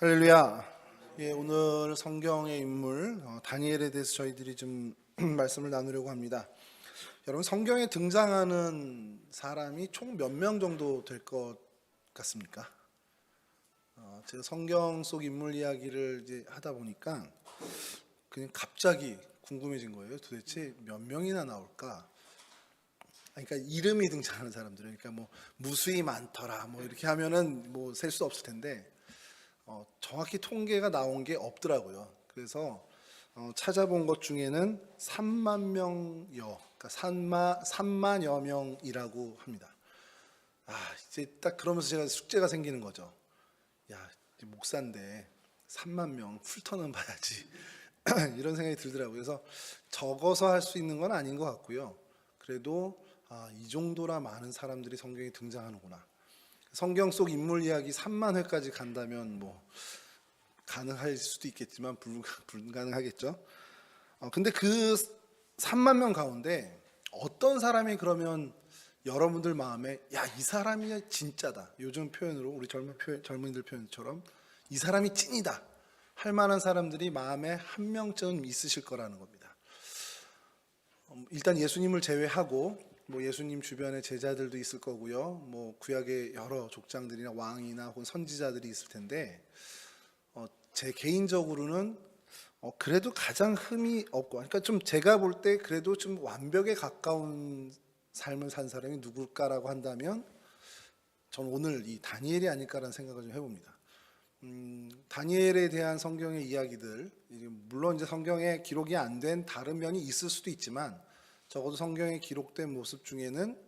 할렐루야. 예, 오늘 성경의 인물 다니엘에 대해서 저희들이 좀 말씀을 나누려고 합니다. 여러분, 성경에 등장하는 사람이 총 몇 명 정도 될 것 같습니까? 제가 성경 속 인물 이야기를 이제 하다 보니까 그냥 갑자기 궁금해진 거예요. 도대체 몇 명이나 나올까? 그러니까 이름이 등장하는 사람들은, 그러니까 뭐 무수히 많더라, 뭐 이렇게 하면은 뭐 셀 수 없을 텐데. 정확히 통계가 나온 게 없더라고요. 그래서 찾아본 것 중에는 3만 명여, 그러니까 3만여 명이라고 합니다. 이제 딱 그러면서 제가 숙제가 생기는 거죠. 야, 이제 목사인데 3만 명 훑어는 봐야지. 이런 생각이 들더라고요. 그래서 적어서 할 수 있는 건 아닌 것 같고요. 그래도 이 정도라 많은 사람들이 성경에 등장하는구나. 성경 속 인물 이야기 3만 회까지 간다면 뭐 가능할 수도 있겠지만 불가능하겠죠. 근데 그 3만 명 가운데 어떤 사람이 그러면 여러분들 마음에 이 사람이 진짜다. 요즘 표현으로 우리 젊은이들 표현처럼 이 사람이 찐이다 할 만한 사람들이 마음에 한 명쯤 있으실 거라는 겁니다. 일단 예수님을 제외하고 뭐 예수님 주변에 제자들도 있을 거고요. 뭐 구약의 여러 족장들이나 왕이나 혹은 선지자들이 있을 텐데 제 개인적으로는 그래도 가장 흠이 없고, 그러니까 좀 제가 볼 때 그래도 좀 완벽에 가까운 삶을 산 사람이 누굴까라고 한다면 저는 오늘 이 다니엘이 아닐까라는 생각을 좀 해봅니다. 다니엘에 대한 성경의 이야기들, 물론 이제 성경에 기록이 안 된 다른 면이 있을 수도 있지만 적어도 성경에 기록된 모습 중에는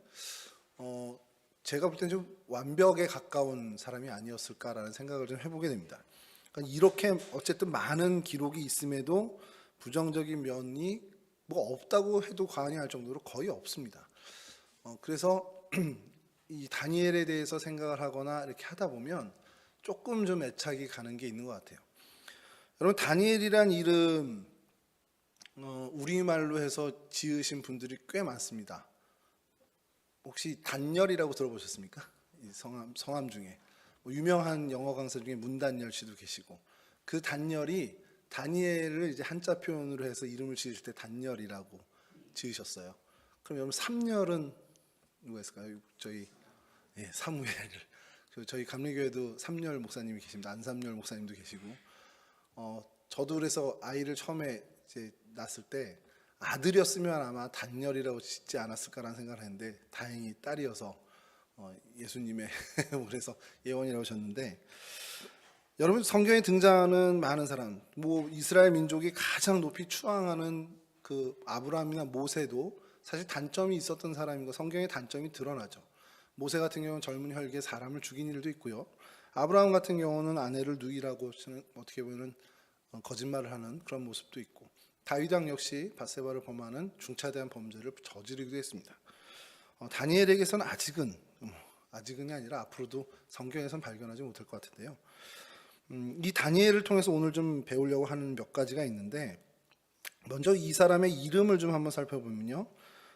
제가 볼 때는 좀 완벽에 가까운 사람이 아니었을까라는 생각을 좀 해보게 됩니다. 그러니까 이렇게 어쨌든 많은 기록이 있음에도 부정적인 면이 뭐 없다고 해도 과언이 할 정도로 거의 없습니다. 그래서 이 다니엘에 대해서 생각을 하거나 이렇게 하다 보면 조금 좀 애착이 가는 게 있는 것 같아요. 여러분, 다니엘이란 이름 우리말로 해서 지으신 분들이 꽤 많습니다. 혹시 단열이라고 들어보셨습니까? 이 성함 중에 뭐 유명한 영어 강사 중에 문단열 씨도 계시고, 그 단열이 다니엘을 이제 한자 표현으로 해서 이름을 지으실 때 단열이라고 지으셨어요. 그럼 여러분, 삼열은 누가 있을까요? 저희 사무엘을. 저희 감리교회도 삼열 목사님이 계십니다. 안삼열 목사님도 계시고, 저도 그래서 아이를 처음에 이제 낳았을 때 아들이었으면 아마 단열이라고 짓지 않았을까라는 생각을 했는데 다행히 딸이어서 예수님의 그래서 예원이라고 하셨는데, 여러분, 성경에 등장하는 많은 사람, 뭐 이스라엘 민족이 가장 높이 추앙하는 그 아브라함이나 모세도 사실 단점이 있었던 사람인 거, 성경의 단점이 드러나죠. 모세 같은 경우는 젊은 혈기에 사람을 죽인 일도 있고요. 아브라함 같은 경우는 아내를 누이라고 어떻게 보면 거짓말을 하는 그런 모습도 있고, 다윗 왕 역시 밧세바를 범하는 중차대한 범죄를 저지르기도 했습니다. 다니엘에게서는 아직은이 아니라 앞으로도 성경에선 발견하지 못할 것 같은데요. 이 다니엘을 통해서 오늘 좀 배우려고 하는 몇 가지가 있는데, 먼저 이 사람의 이름을 좀 한번 살펴보면요,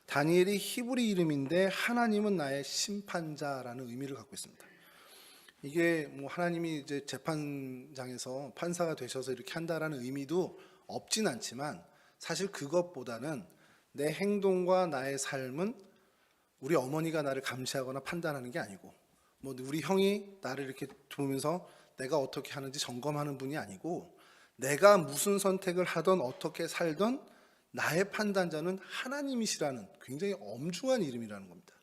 다니엘이 히브리 이름인데 하나님은 나의 심판자라는 의미를 갖고 있습니다. 이게 뭐 하나님이 이제 재판장에서 판사가 되셔서 이렇게 한다라는 의미도 없진 않지만, 사실 그것보다는 내 행동과 나의 삶은 우리 어머니가 나를 감시하거나 판단하는 게 아니고, 뭐 우리 형이 나를 이렇게 보면서 내가 어떻게 하는지 점검하는 분이 아니고, 내가 무슨 선택을 하던 어떻게 살던 나의 판단자는 하나님이시라는 굉장히 엄중한 이름이라는 겁니다.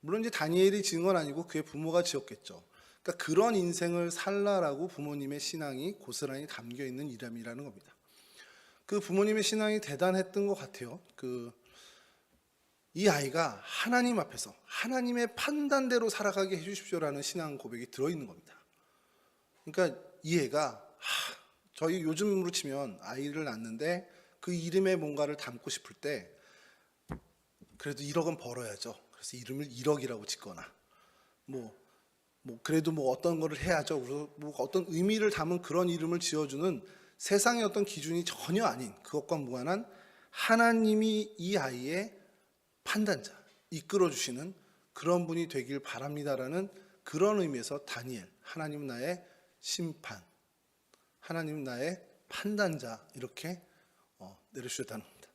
물론 이제 다니엘이 지은 건 아니고 그의 부모가 지었겠죠. 그러니까 그런 인생을 살라라고 부모님의 신앙이 고스란히 담겨 있는 이름이라는 겁니다. 그 부모님의 신앙이 대단했던 것 같아요. 이 아이가 하나님 앞에서 하나님의 판단대로 살아가게 해주십시오라는 신앙 고백이 들어있는 겁니다. 그러니까 이 애가 저희 요즘으로 치면 아이를 낳는데 그 이름에 뭔가를 담고 싶을 때 그래도 1억은 벌어야죠. 그래서 이름을 1억이라고 짓거나 뭐 그래도 뭐 어떤 거를 해야죠. 뭐 어떤 의미를 담은 그런 이름을 지어주는 세상의 어떤 기준이 전혀 아닌, 그것과 무관한 하나님이 이 아이의 판단자, 이끌어주시는 그런 분이 되길 바랍니다라는 그런 의미에서 다니엘, 하나님은 나의 심판, 하나님은 나의 판단자 이렇게 내려주셨다는 겁니다.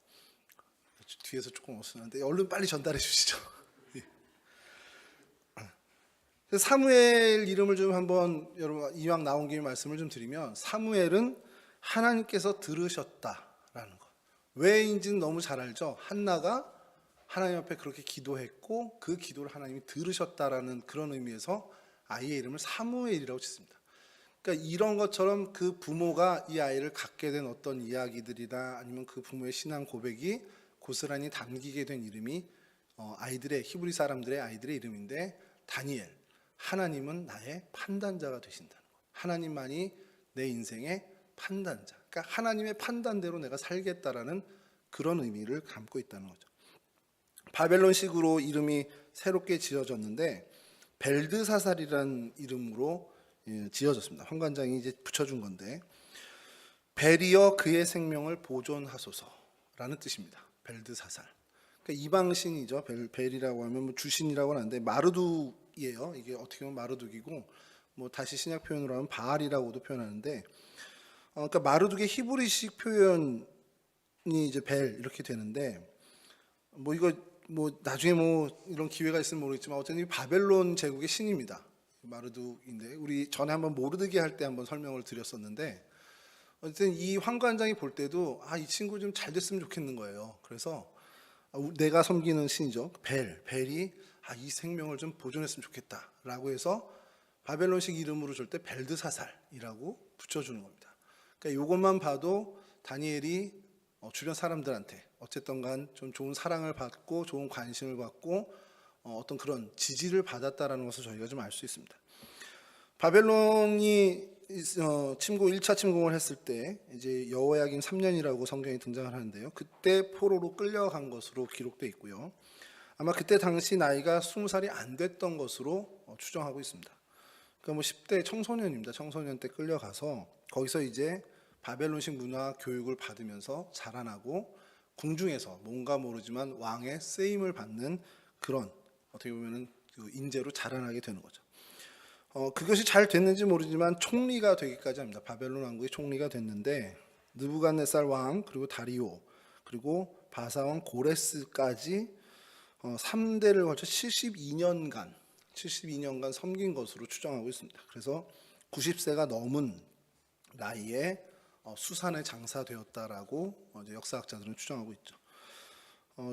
뒤에서 조금 어수선한데 얼른 빨리 전달해 주시죠. 사무엘 이름을 좀 한번 여러분 이왕 나온 김에 말씀을 좀 드리면 사무엘은 하나님께서 들으셨다라는 것. 왜인지는 너무 잘 알죠. 한나가 하나님 앞에 그렇게 기도했고 그 기도를 하나님이 들으셨다라는 그런 의미에서 아이의 이름을 사무엘이라고 짓습니다. 그러니까 이런 것처럼 그 부모가 이 아이를 갖게 된 어떤 이야기들이나 아니면 그 부모의 신앙 고백이 고스란히 담기게 된 이름이 아이들의 히브리 사람들의 아이들의 이름인데 다니엘. 하나님은 나의 판단자가 되신다는 것. 하나님만이 내 인생의 판단자. 그러니까 하나님의 판단대로 내가 살겠다라는 그런 의미를 담고 있다는 거죠. 바벨론식으로 이름이 새롭게 지어졌는데 벨드사살이라는 이름으로 지어졌습니다. 환관장이 이제 붙여준 건데 벨이여 그의 생명을 보존하소서라는 뜻입니다. 벨드사살. 그러니까 이방신이죠. 벨이라고 하면 뭐 주신이라고 하는데 마르둑이에요. 이게 어떻게 보면 마르둑이고 뭐 다시 신약 표현으로 하면 바알이라고도 표현하는데 그러니까 마르둑의 히브리식 표현이 이제 벨 이렇게 되는데 뭐 이거 뭐 나중에 뭐 이런 기회가 있으면 모르겠지만 어쨌든 바벨론 제국의 신입니다. 마르둑인데 우리 전에 한번 모르드게 할 때 한번 설명을 드렸었는데 어쨌든 이 환관장이 볼 때도 이 친구 좀 잘 됐으면 좋겠는 거예요. 그래서 내가 섬기는 신이죠. 벨이 이 생명을 좀 보존했으면 좋겠다라고 해서 바벨론식 이름으로 줄 때 벨드사살이라고 붙여주는 겁니다. 그러니까 이것만 봐도 다니엘이 주변 사람들한테 어쨌든 간 좀 좋은 사랑을 받고 좋은 관심을 받고 어떤 그런 지지를 받았다라는 것을 저희가 좀 알 수 있습니다. 바벨론이 1차 침공을 했을 때 이제 여호야긴 3년이라고 성경에 등장을 하는데요. 그때 포로로 끌려간 것으로 기록되어 있고요. 아마 그때 당시 나이가 20살이 안 됐던 것으로 추정하고 있습니다. 그러니까 뭐 10대 청소년입니다. 청소년 때 끌려가서 거기서 이제 바벨론식 문화 교육을 받으면서 자라나고 궁중에서 뭔가 모르지만 왕의 쓰임을 받는 그런 어떻게 보면은 그 인재로 자라나게 되는 거죠. 그것이 잘 됐는지 모르지만 총리가 되기까지 합니다. 바벨론 왕국의 총리가 됐는데 느부갓네살 왕 그리고 다리오 그리고 바사왕 고레스까지 3대를 걸쳐 72년간 섬긴 것으로 추정하고 있습니다. 그래서 90세가 넘은 나이에 수산에 장사되었다라고 역사학자들은 추정하고 있죠.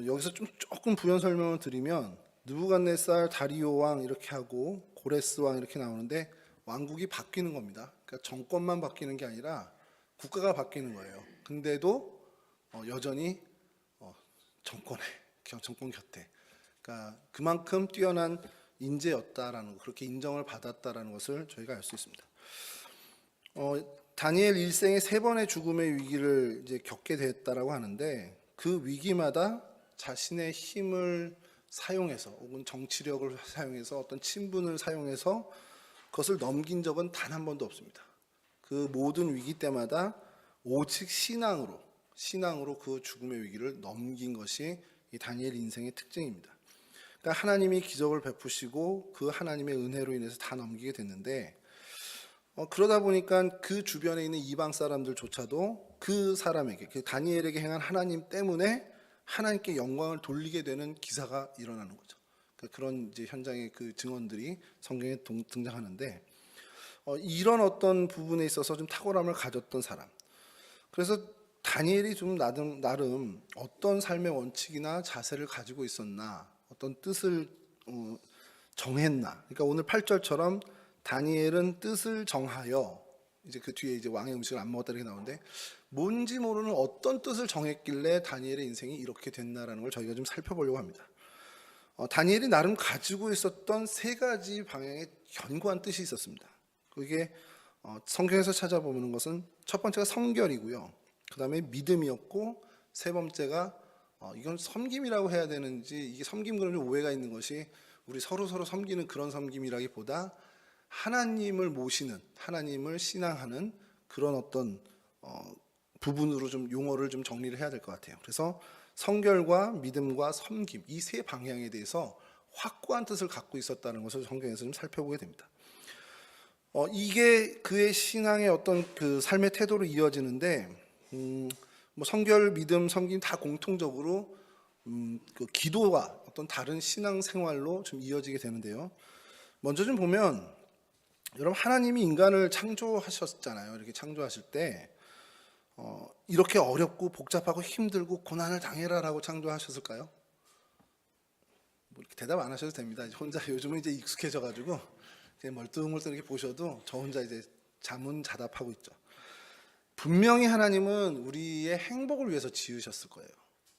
여기서 조금 부연 설명을 드리면 느부갓네살 다리오 왕 이렇게 하고 고레스 왕 이렇게 나오는데 왕국이 바뀌는 겁니다. 그러니까 정권만 바뀌는 게 아니라 국가가 바뀌는 거예요. 근데도 여전히 정권 곁에. 그러니까 그만큼 뛰어난 인재였다라는 거, 그렇게 인정을 받았다라는 것을 저희가 알 수 있습니다. 다니엘 일생의 3번의 죽음의 위기를 이제 겪게 됐다라고 하는데 그 위기마다 자신의 힘을 사용해서 혹은 정치력을 사용해서 어떤 친분을 사용해서 그것을 넘긴 적은 단 한 번도 없습니다. 그 모든 위기 때마다 오직 신앙으로 그 죽음의 위기를 넘긴 것이 이 다니엘 인생의 특징입니다. 그러니까 하나님이 기적을 베푸시고 그 하나님의 은혜로 인해서 다 넘기게 됐는데 그러다 보니까 그 주변에 있는 이방 사람들조차도 그 사람에게 그 다니엘에게 행한 하나님 때문에 하나님께 영광을 돌리게 되는 기사가 일어나는 거죠. 그런 이제 현장의 그 증언들이 성경에 등장하는데 이런 어떤 부분에 있어서 좀 탁월함을 가졌던 사람. 그래서 다니엘이 좀 나름 어떤 삶의 원칙이나 자세를 가지고 있었나, 어떤 뜻을 정했나. 그러니까 오늘 8절처럼 다니엘은 뜻을 정하여 이제 그 뒤에 이제 왕의 음식을 안 먹었다 이렇게 나오는데 뭔지 모르는 어떤 뜻을 정했길래 다니엘의 인생이 이렇게 됐나라는 걸 저희가 좀 살펴보려고 합니다. 다니엘이 나름 가지고 있었던 3가지 방향의 견고한 뜻이 있었습니다. 그게 성경에서 찾아보는 것은 첫 번째가 성결이고요. 그 다음에 믿음이었고 3번째가 이건 섬김이라고 해야 되는지 이게 섬김 그런 좀 오해가 있는 것이 우리 서로 섬기는 그런 섬김이라기보다 하나님을 모시는 하나님을 신앙하는 그런 어떤 부분으로 좀 용어를 좀 정리를 해야 될 것 같아요. 그래서 성결과 믿음과 섬김 이 3 방향에 대해서 확고한 뜻을 갖고 있었다는 것을 성경에서 좀 살펴보게 됩니다. 이게 그의 신앙의 어떤 그 삶의 태도로 이어지는데, 뭐 성결, 믿음, 섬김 다 공통적으로 그 기도와 어떤 다른 신앙 생활로 좀 이어지게 되는데요. 먼저 좀 보면, 여러분 하나님이 인간을 창조하셨잖아요. 이렇게 창조하실 때 이렇게 어렵고 복잡하고 힘들고 고난을 당해라라고 창조하셨을까요? 뭐 이렇게 대답 안 하셔도 됩니다. 혼자 요즘은 이제 익숙해져가지고 멀뚱멀뚱 이렇게 보셔도 저 혼자 이제 자문자답하고 있죠. 분명히 하나님은 우리의 행복을 위해서 지으셨을 거예요.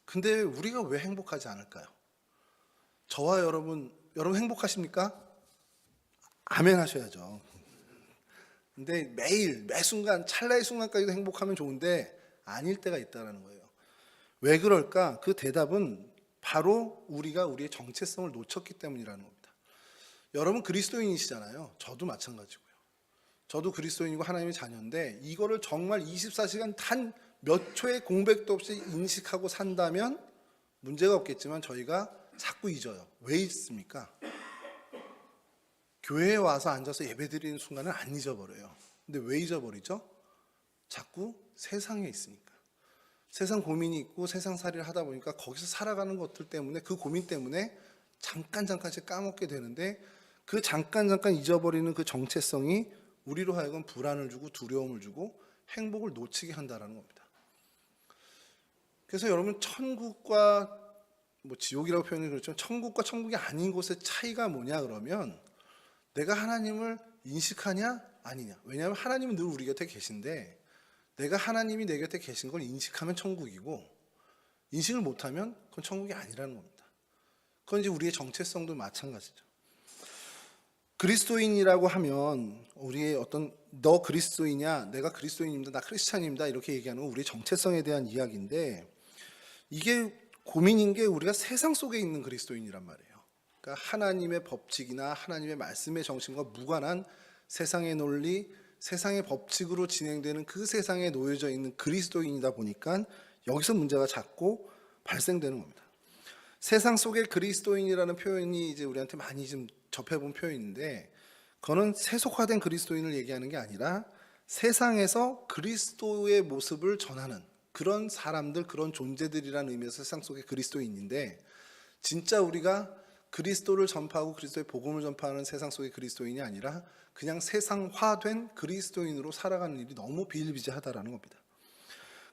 근데 우리가 왜 행복하지 않을까요? 저와 여러분 행복하십니까? 아멘 하셔야죠. 근데 매일 매 순간 찰나의 순간까지도 행복하면 좋은데 아닐 때가 있다는 거예요. 왜 그럴까? 그 대답은 바로 우리가 우리의 정체성을 놓쳤기 때문이라는 겁니다. 여러분 그리스도인이시잖아요. 저도 마찬가지고요. 저도 그리스도인이고 하나님의 자녀인데 이거를 정말 24시간 단 몇 초의 공백도 없이 인식하고 산다면 문제가 없겠지만 저희가 자꾸 잊어요. 왜 잊습니까? 교회에 와서 앉아서 예배드리는 순간은 안 잊어버려요. 근데 왜 잊어버리죠? 자꾸 세상에 있으니까. 세상 고민이 있고 세상살이를 하다 보니까 거기서 살아가는 것들 때문에 그 고민 때문에 잠깐씩 까먹게 되는데 그 잠깐 잊어버리는 그 정체성이 우리로 하여금 불안을 주고 두려움을 주고 행복을 놓치게 한다는 겁니다. 그래서 여러분 천국과 뭐 지옥이라고 표현이 그렇지만 천국과 천국이 아닌 곳의 차이가 뭐냐 그러면 내가 하나님을 인식하냐 아니냐. 왜냐하면 하나님은 늘 우리 곁에 계신데 내가 하나님이 내 곁에 계신 걸 인식하면 천국이고 인식을 못하면 그건 천국이 아니라는 겁니다. 그건 이제 우리의 정체성도 마찬가지죠. 그리스도인이라고 하면 우리의 어떤 너 그리스도이냐 내가 그리스도인입니다 나 크리스찬입니다 이렇게 얘기하는 건 우리의 정체성에 대한 이야기인데 이게 고민인 게 우리가 세상 속에 있는 그리스도인이란 말이에요. 그러니까 하나님의 법칙이나 하나님의 말씀의 정신과 무관한 세상의 논리, 세상의 법칙으로 진행되는 그 세상에 놓여져 있는 그리스도인이다 보니까 여기서 문제가 자꾸 발생되는 겁니다. 세상 속의 그리스도인이라는 표현이 이제 우리한테 많이 좀 접해본 표현인데 그거는 세속화된 그리스도인을 얘기하는 게 아니라 세상에서 그리스도의 모습을 전하는 그런 사람들, 그런 존재들이라는 의미에서 세상 속의 그리스도인인데 진짜 우리가 그리스도를 전파하고 그리스도의 복음을 전파하는 세상 속의 그리스도인이 아니라 그냥 세상화된 그리스도인으로 살아가는 일이 너무 비일비재하다라는 겁니다.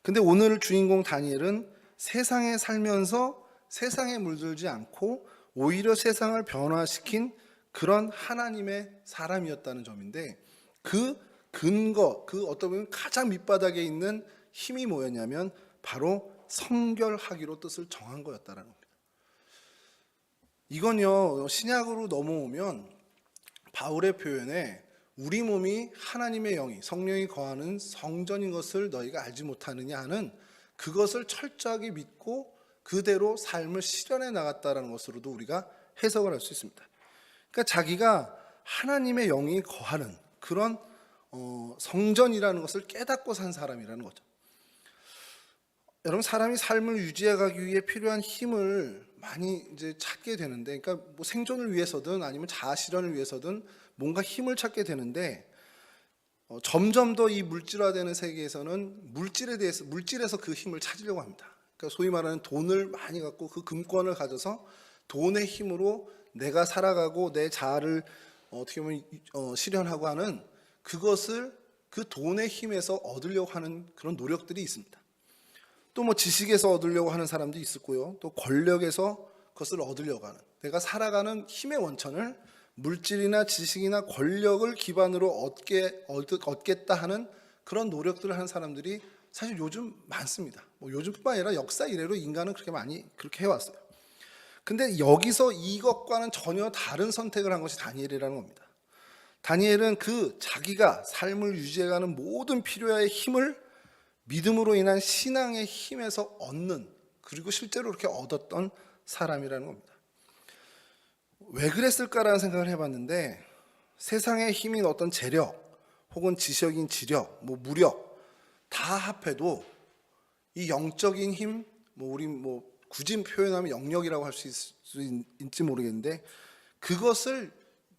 근데 오늘 주인공 다니엘은 세상에 살면서 세상에 물들지 않고 오히려 세상을 변화시킨 그런 하나님의 사람이었다는 점인데 그 근거, 그 어떻게 보면 가장 밑바닥에 있는 힘이 뭐였냐면 바로 성결하기로 뜻을 정한 거였다는 겁니다. 이건요 신약으로 넘어오면 바울의 표현에 우리 몸이 하나님의 영이 성령이 거하는 성전인 것을 너희가 알지 못하느냐 하는 그것을 철저하게 믿고 그대로 삶을 실현해 나갔다는 것으로도 우리가 해석을 할 수 있습니다. 그러니까 자기가 하나님의 영이 거하는 그런 성전이라는 것을 깨닫고 산 사람이라는 거죠. 여러분 사람이 삶을 유지해 가기 위해 필요한 힘을 많이 이제 찾게 되는데, 그러니까 뭐 생존을 위해서든 아니면 자아 실현을 위해서든 뭔가 힘을 찾게 되는데 점점 더 이 물질화되는 세계에서는 물질에서 그 힘을 찾으려고 합니다. 그러니까 소위 말하는 돈을 많이 갖고 그 금권을 가져서 돈의 힘으로 내가 살아가고 내 자아를 어떻게 보면 실현하고 하는 그것을 그 돈의 힘에서 얻으려고 하는 그런 노력들이 있습니다. 또 뭐 지식에서 얻으려고 하는 사람도 있었고요. 또 권력에서 그것을 얻으려고 하는 내가 살아가는 힘의 원천을 물질이나 지식이나 권력을 기반으로 얻겠다 하는 그런 노력들을 하는 사람들이 사실 요즘 많습니다. 뭐 요즘뿐만 아니라 역사 이래로 인간은 그렇게 해왔어요. 근데 여기서 이것과는 전혀 다른 선택을 한 것이 다니엘이라는 겁니다. 다니엘은 그 자기가 삶을 유지해가는 모든 필요의 힘을 믿음으로 인한 신앙의 힘에서 얻는, 그리고 실제로 그렇게 얻었던 사람이라는 겁니다. 왜 그랬을까라는 생각을 해봤는데 세상의 힘인 어떤 재력 혹은 지적인 지력, 뭐 무력 다 합해도 이 영적인 힘, 우리 굳이 표현하면 영력이라고 할 수 있을지 모르겠는데 그것을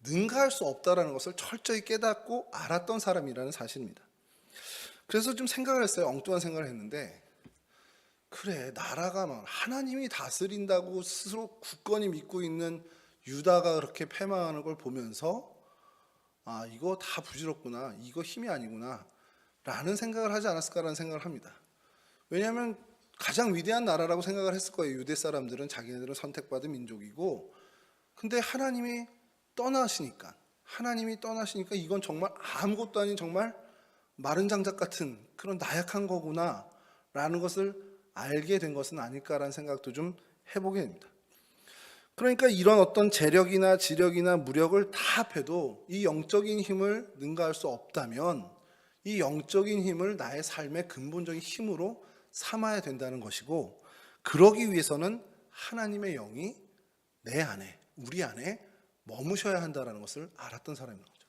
능가할 수 없다라는 것을 철저히 깨닫고 알았던 사람이라는 사실입니다. 그래서 좀 생각을 했어요. 엉뚱한 생각을 했는데, 그래, 나라가 막 하나님이 다스린다고 스스로 굳건히 믿고 있는 유다가 그렇게 패망하는 걸 보면서 아, 이거 다 부질없구나, 이거 힘이 아니구나 라는 생각을 하지 않았을까라는 생각을 합니다. 왜냐하면 가장 위대한 나라라고 생각을 했을 거예요. 유대 사람들은 자기네들은 선택받은 민족이고, 근데 하나님이 떠나시니까 이건 정말 아무것도 아닌 정말 마른 장작 같은 그런 나약한 거구나 라는 것을 알게 된 것은 아닐까라는 생각도 좀 해보게 됩니다. 그러니까 이런 어떤 재력이나 지력이나 무력을 다 합해도 이 영적인 힘을 능가할 수 없다면 이 영적인 힘을 나의 삶의 근본적인 힘으로 삼아야 된다는 것이고, 그러기 위해서는 하나님의 영이 내 안에, 우리 안에 머무셔야 한다는 것을 알았던 사람인 거죠.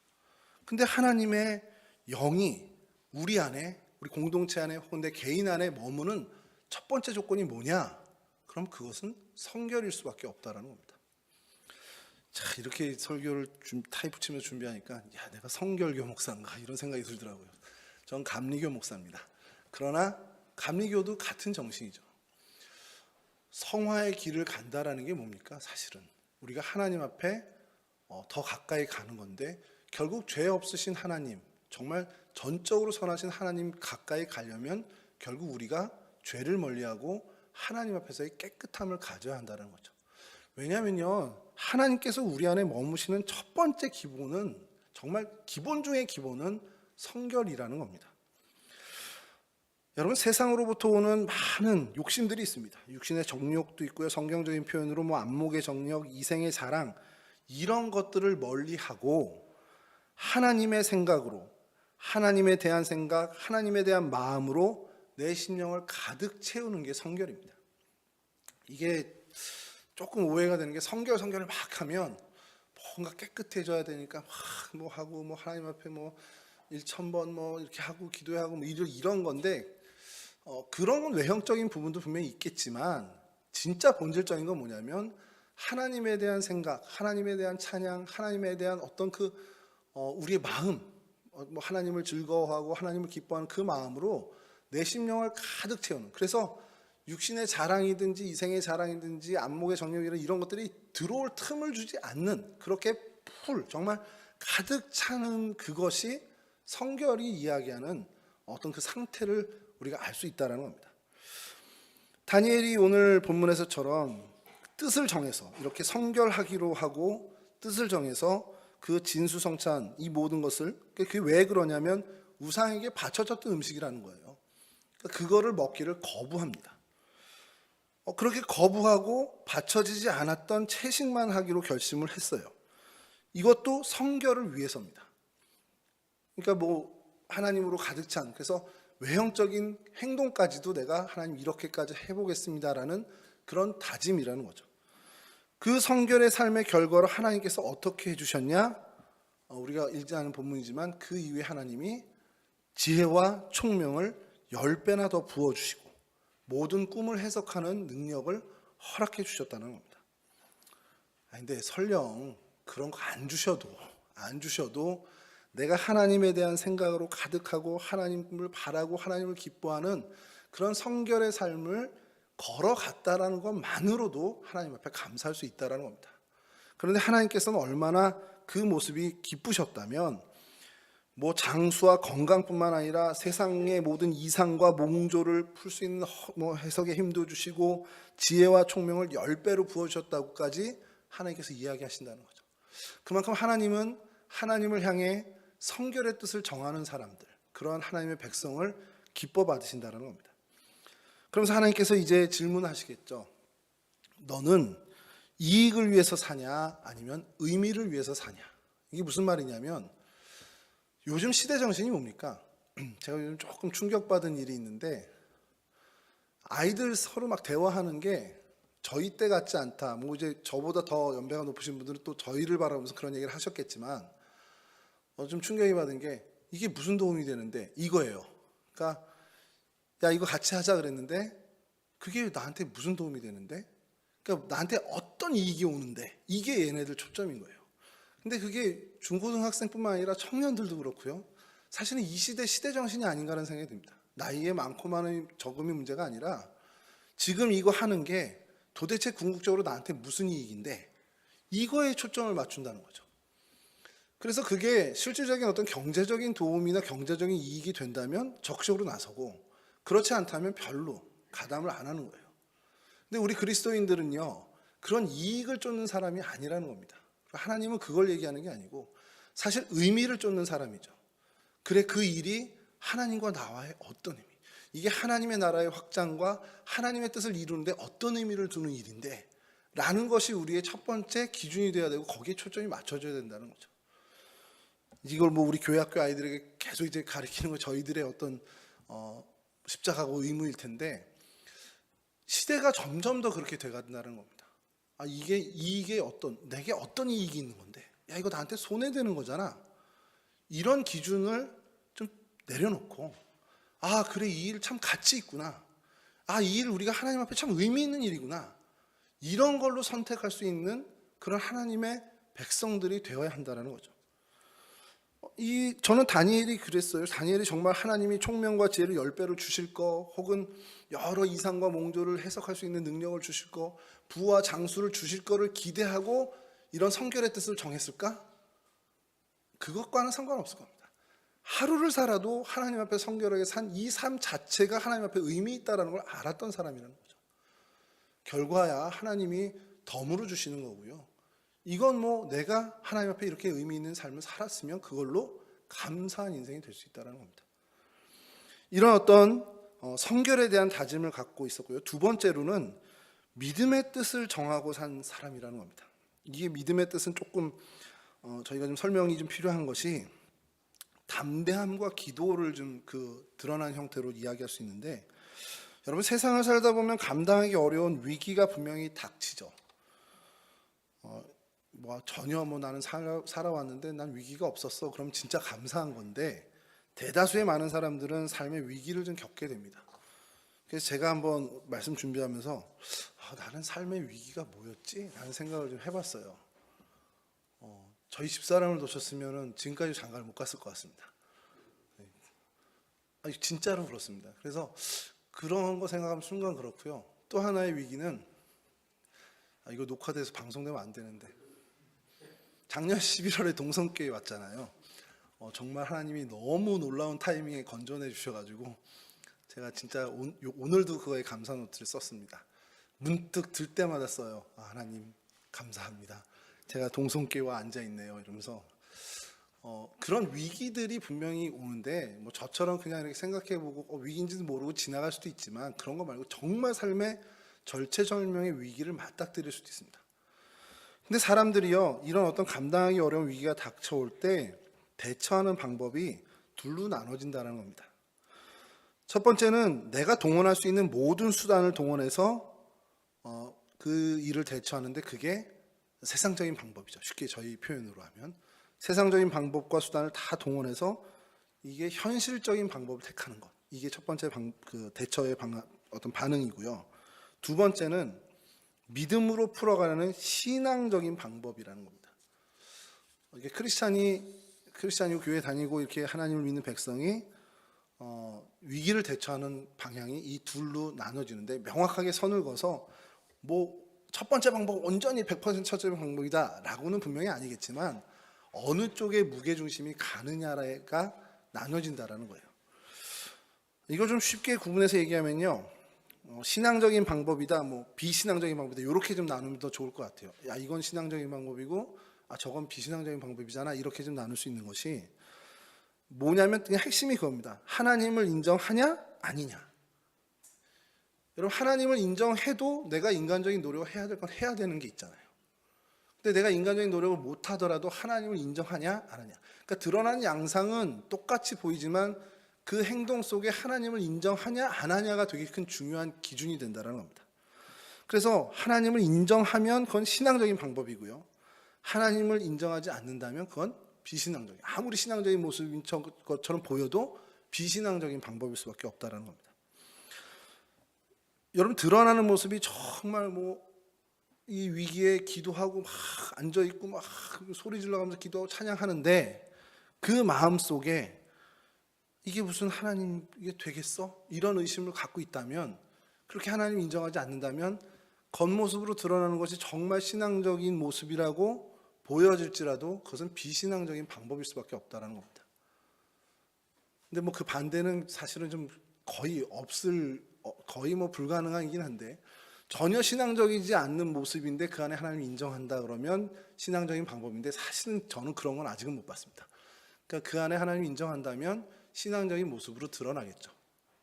근데 하나님의 영이 우리 안에, 우리 공동체 안에 혹은 내 개인 안에 머무는 첫 번째 조건이 뭐냐? 그럼 그것은 성결일 수밖에 없다라는 겁니다. 자, 이렇게 설교를 타이 붙이면서 준비하니까 야, 내가 성결교 목사인가 이런 생각이 들더라고요. 전 감리교 목사입니다. 그러나 감리교도 같은 정신이죠. 성화의 길을 간다라는 게 뭡니까? 사실은 우리가 하나님 앞에 더 가까이 가는 건데, 결국 죄 없으신 하나님, 정말 전적으로 선하신 하나님 가까이 가려면 결국 우리가 죄를 멀리하고 하나님 앞에서의 깨끗함을 가져야 한다는 거죠. 왜냐하면요, 하나님께서 우리 안에 머무시는 첫 번째 기본은, 정말 기본 중의 기본은 성결이라는 겁니다. 여러분, 세상으로부터 오는 많은 욕심들이 있습니다. 육신의 정욕도 있고요, 성경적인 표현으로 안목의 정욕, 이생의 자랑, 이런 것들을 멀리하고 하나님의 생각으로, 하나님에 대한 생각, 하나님에 대한 마음으로 내 심령을 가득 채우는 게 성결입니다. 이게 조금 오해가 되는 게, 성결을 막 하면 뭔가 깨끗해져야 되니까 막 하고 하나님 앞에 1,000번 이렇게 하고 기도하고 이런 건데, 그런 건 외형적인 부분도 분명히 있겠지만 진짜 본질적인 건 뭐냐면 하나님에 대한 생각, 하나님에 대한 찬양, 하나님에 대한 어떤 우리의 마음, 하나님을 즐거워하고 하나님을 기뻐하는 그 마음으로 내 심령을 가득 채우는, 그래서 육신의 자랑이든지 이생의 자랑이든지 안목의 정욕이나 이런 것들이 들어올 틈을 주지 않는, 그렇게 정말 가득 차는 그것이 성결이 이야기하는 어떤 그 상태를 우리가 알 수 있다는 겁니다. 다니엘이 오늘 본문에서처럼 뜻을 정해서 이렇게 성결하기로 하고 뜻을 정해서 그 진수성찬, 이 모든 것을, 그게 왜 그러냐면 우상에게 바쳐졌던 음식이라는 거예요. 그거를 먹기를 거부합니다. 그렇게 거부하고 바쳐지지 않았던 채식만 하기로 결심을 했어요. 이것도 성결을 위해서입니다. 그러니까 하나님으로 가득 찬, 그래서 외형적인 행동까지도 내가 하나님 이렇게까지 해보겠습니다라는 그런 다짐이라는 거죠. 그 성결의 삶의 결과로 하나님께서 어떻게 해주셨냐? 우리가 읽지 않은 본문이지만 그 이후에 하나님이 지혜와 총명을 10배나 더 부어주시고 모든 꿈을 해석하는 능력을 허락해 주셨다는 겁니다. 근데 설령 그런 거 안 주셔도 내가 하나님에 대한 생각으로 가득하고 하나님을 바라고 하나님을 기뻐하는 그런 성결의 삶을 걸어갔다라는 것만으로도 하나님 앞에 감사할 수 있다는 겁니다. 그런데 하나님께서는 얼마나 그 모습이 기쁘셨다면 장수와 건강뿐만 아니라 세상의 모든 이상과 몽조를 풀 수 있는 해석의 힘도 주시고 지혜와 총명을 10배로 부어주셨다고까지 하나님께서 이야기하신다는 거죠. 그만큼 하나님은 하나님을 향해 성결의 뜻을 정하는 사람들, 그러한 하나님의 백성을 기뻐 받으신다는 겁니다. 그러면서 하나님께서 이제 질문하시겠죠. 너는 이익을 위해서 사냐 아니면 의미를 위해서 사냐? 이게 무슨 말이냐면, 요즘 시대 정신이 뭡니까? 제가 요즘 조금 충격받은 일이 있는데, 아이들 서로 막 대화하는 게 저희 때 같지 않다. 이제 저보다 더 연배가 높으신 분들은 또 저희를 바라보면서 그런 얘기를 하셨겠지만, 좀 충격이 받은 게, 이게 무슨 도움이 되는데 이거예요. 그러니까 야, 이거 같이 하자 그랬는데 그게 나한테 무슨 도움이 되는데, 그러니까 나한테 어떤 이익이 오는데, 이게 얘네들 초점인 거예요. 근데 그게 중고등학생뿐만 아니라 청년들도 그렇고요. 사실은 이 시대 정신이 아닌가라는 생각이 듭니다. 나이에 많고 많은 적음이 문제가 아니라 지금 이거 하는 게 도대체 궁극적으로 나한테 무슨 이익인데 이거에 초점을 맞춘다는 거죠. 그래서 그게 실질적인 어떤 경제적인 도움이나 경제적인 이익이 된다면 적극적으로 나서고 그렇지 않다면 별로 가담을 안 하는 거예요. 근데 우리 그리스도인들은요, 그런 이익을 쫓는 사람이 아니라는 겁니다. 하나님은 그걸 얘기하는 게 아니고 사실 의미를 쫓는 사람이죠. 그래, 그 일이 하나님과 나와의 어떤 의미, 이게 하나님의 나라의 확장과 하나님의 뜻을 이루는데 어떤 의미를 두는 일인데 라는 것이 우리의 첫 번째 기준이 돼야 되고 거기에 초점이 맞춰져야 된다는 거죠. 이걸 뭐 우리 교회학교 아이들에게 계속 이제 가르치는 거 저희들의 어떤 십자가고 의무일 텐데 시대가 점점 더 그렇게 돼간다는 겁니다. 이게 내게 어떤 이익이 있는 건데, 야 이거 나한테 손해되는 거잖아. 이런 기준을 좀 내려놓고 그래 이 일 참 가치 있구나. 이 일 우리가 하나님 앞에 참 의미 있는 일이구나. 이런 걸로 선택할 수 있는 그런 하나님의 백성들이 되어야 한다는 거죠. 저는 다니엘이 그랬어요. 다니엘이 정말 하나님이 총명과 지혜를 10배로 주실 거, 혹은 여러 이상과 몽조를 해석할 수 있는 능력을 주실 거, 부와 장수를 주실 거를 기대하고 이런 성결의 뜻을 정했을까? 그것과는 상관없을 겁니다. 하루를 살아도 하나님 앞에 성결하게 산 이 삶 자체가 하나님 앞에 의미 있다는 걸 알았던 사람이라는 거죠. 결과야 하나님이 덤으로 주시는 거고요. 이건 뭐 내가 하나님 앞에 이렇게 의미 있는 삶을 살았으면 그걸로 감사한 인생이 될 수 있다는 겁니다. 이런 어떤 성결에 대한 다짐을 갖고 있었고요. 두 번째로는 믿음의 뜻을 정하고 산 사람이라는 겁니다. 이게 믿음의 뜻은 조금 저희가 좀 설명이 좀 필요한 것이 담대함과 기도를 좀 드러난 형태로 이야기할 수 있는데, 여러분 세상을 살다 보면 감당하기 어려운 위기가 분명히 닥치죠. 전혀 나는 살아왔는데 난 위기가 없었어. 그럼 진짜 감사한 건데 대다수의 많은 사람들은 삶의 위기를 좀 겪게 됩니다. 그래서 제가 한번 말씀 준비하면서 나는 삶의 위기가 뭐였지? 라는 생각을 좀 해봤어요. 저희 집사람을 놓쳤으면 지금까지 장가를 못 갔을 것 같습니다. 진짜로 그렇습니다. 그래서 그런 거 생각하면 순간 그렇고요. 또 하나의 위기는 이거 녹화돼서 방송되면 안 되는데, 작년 11월에 동성교회 왔잖아요. 정말 하나님이 너무 놀라운 타이밍에 건져내 주셔가지고 제가 진짜 오늘도 그거에 감사 노트를 썼습니다. 문득 들 때마다 써요. 하나님 감사합니다. 제가 동성교회와 앉아 있네요. 이러면서 그런 위기들이 분명히 오는데 저처럼 그냥 이렇게 생각해보고 위기인지도 모르고 지나갈 수도 있지만, 그런 거 말고 정말 삶의 절체절명의 위기를 맞닥뜨릴 수도 있습니다. 근데 사람들이요, 이런 어떤 감당하기 어려운 위기가 닥쳐올 때 대처하는 방법이 둘로 나눠진다는 겁니다. 첫 번째는 내가 동원할 수 있는 모든 수단을 동원해서 그 일을 대처하는데, 그게 세상적인 방법이죠. 쉽게 저희 표현으로 하면 세상적인 방법과 수단을 다 동원해서 이게 현실적인 방법을 택하는 것, 이게 첫 번째 대처의 어떤 반응이고요. 두 번째는 믿음으로 풀어가는 신앙적인 방법이라는 겁니다. 이게 크리스찬이고 교회 다니고 이렇게 하나님을 믿는 백성이 위기를 대처하는 방향이 이 둘로 나눠지는데, 명확하게 선을 그어서 첫 번째 방법 온전히 100% 첫째 방법이다 라고는 분명히 아니겠지만 어느 쪽에 무게중심이 가느냐가 나눠진다라는 거예요. 이걸 좀 쉽게 구분해서 얘기하면요, 신앙적인 방법이다, 비신앙적인 방법이다, 이렇게 좀 나누면 더 좋을 것 같아요. 이건 신앙적인 방법이고 저건 비신앙적인 방법이잖아, 이렇게 좀 나눌 수 있는 것이 뭐냐면 그냥 핵심이 그겁니다. 하나님을 인정하냐 아니냐. 여러분, 하나님을 인정해도 내가 인간적인 노력을 해야 될 건 해야 되는 게 있잖아요. 근데 내가 인간적인 노력을 못 하더라도 하나님을 인정하냐 안 하냐, 그러니까 드러난 양상은 똑같이 보이지만 그 행동 속에 하나님을 인정하냐 안 하냐가 되게 큰 중요한 기준이 된다는 겁니다. 그래서 하나님을 인정하면 그건 신앙적인 방법이고요, 하나님을 인정하지 않는다면 그건 비신앙적인, 아무리 신앙적인 모습인 것처럼 보여도 비신앙적인 방법일 수밖에 없다는 겁니다. 여러분, 드러나는 모습이 정말 이 위기에 기도하고 막 앉아 있고 막 소리 질러가면서 기도하고 찬양하는데 그 마음 속에 이게 무슨 하나님 이게 되겠어? 이런 의심을 갖고 있다면, 그렇게 하나님 인정하지 않는다면 겉모습으로 드러나는 것이 정말 신앙적인 모습이라고 보여질지라도 그것은 비신앙적인 방법일 수밖에 없다는 겁니다. 근데 뭐 그 반대는 사실은 좀 거의 뭐 불가능하긴 한데, 전혀 신앙적이지 않는 모습인데 그 안에 하나님 인정한다 그러면 신앙적인 방법인데, 사실은 저는 그런 건 아직은 못 봤습니다. 그러니까 그 안에 하나님 인정한다면 신앙적인 모습으로 드러나겠죠.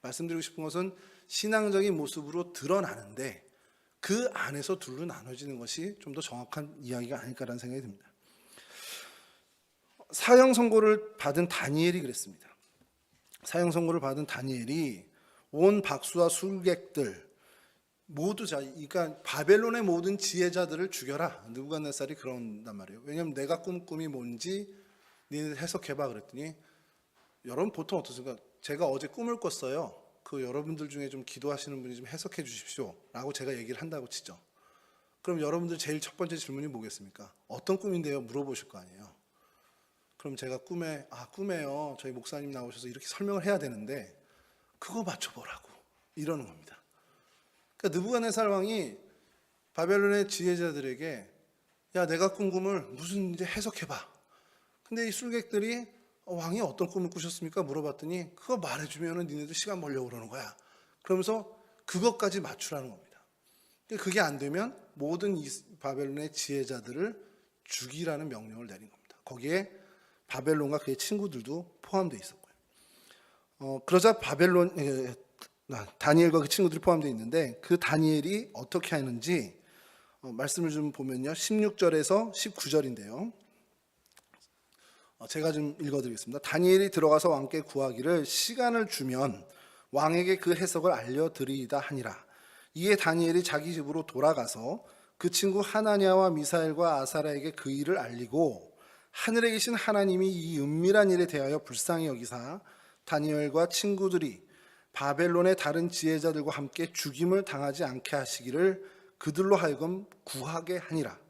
말씀드리고 싶은 것은 신앙적인 모습으로 드러나는데 그 안에서 둘로 나눠지는 것이 좀 더 정확한 이야기가 아닐까라는 생각이 듭니다. 사형 선고를 받은 다니엘이 그랬습니다. 사형 선고를 받은 다니엘이 온 박수와 술객들 모두 그러니까 바벨론의 모든 지혜자들을 죽여라. 느부갓네살이 그런단 말이에요. 왜냐하면 내가 꾼 꿈이 뭔지 니네 해석해봐 그랬더니, 여러분 보통 어떻습니까? 제가 어제 꿈을 꿨어요. 그 여러분들 중에 좀 기도하시는 분이 좀 해석해 주십시오 라고 제가 얘기를 한다고 치죠. 그럼 여러분들 제일 첫 번째 질문이 뭐겠습니까? 어떤 꿈인데요? 물어보실 거 아니에요. 그럼 제가 꿈에요, 저희 목사님 나오셔서 이렇게 설명을 해야 되는데 그거 맞춰보라고 이러는 겁니다. 그러니까 느부갓네살 왕이 바벨론의 지혜자들에게 야, 내가 꾼 꿈을 무슨 이제 해석해봐. 근데 이 술객들이 왕이 어떤 꿈을 꾸셨습니까? 물어봤더니 그거 말해주면 니네들 시간 벌려고 그러는 거야. 그러면서 그것까지 맞추라는 겁니다. 그게 안 되면 모든 이 바벨론의 지혜자들을 죽이라는 명령을 내린 겁니다. 거기에 바벨론과 그의 친구들도 포함되어 있었고요. 그러자 다니엘과 그 친구들이 포함되어 있는데, 그 다니엘이 어떻게 하는지 말씀을 좀 보면요, 16절에서 19절인데요. 제가 좀 읽어드리겠습니다. 다니엘이 들어가서 왕께 구하기를 시간을 주면 왕에게 그 해석을 알려드리이다 하니라. 이에 다니엘이 자기 집으로 돌아가서 그 친구 하나냐와 미사엘과 아사랴에게 그 일을 알리고, 하늘에 계신 하나님이 이 은밀한 일에 대하여 불쌍히 여기사 다니엘과 친구들이 바벨론의 다른 지혜자들과 함께 죽임을 당하지 않게 하시기를 그들로 하여금 구하게 하니라.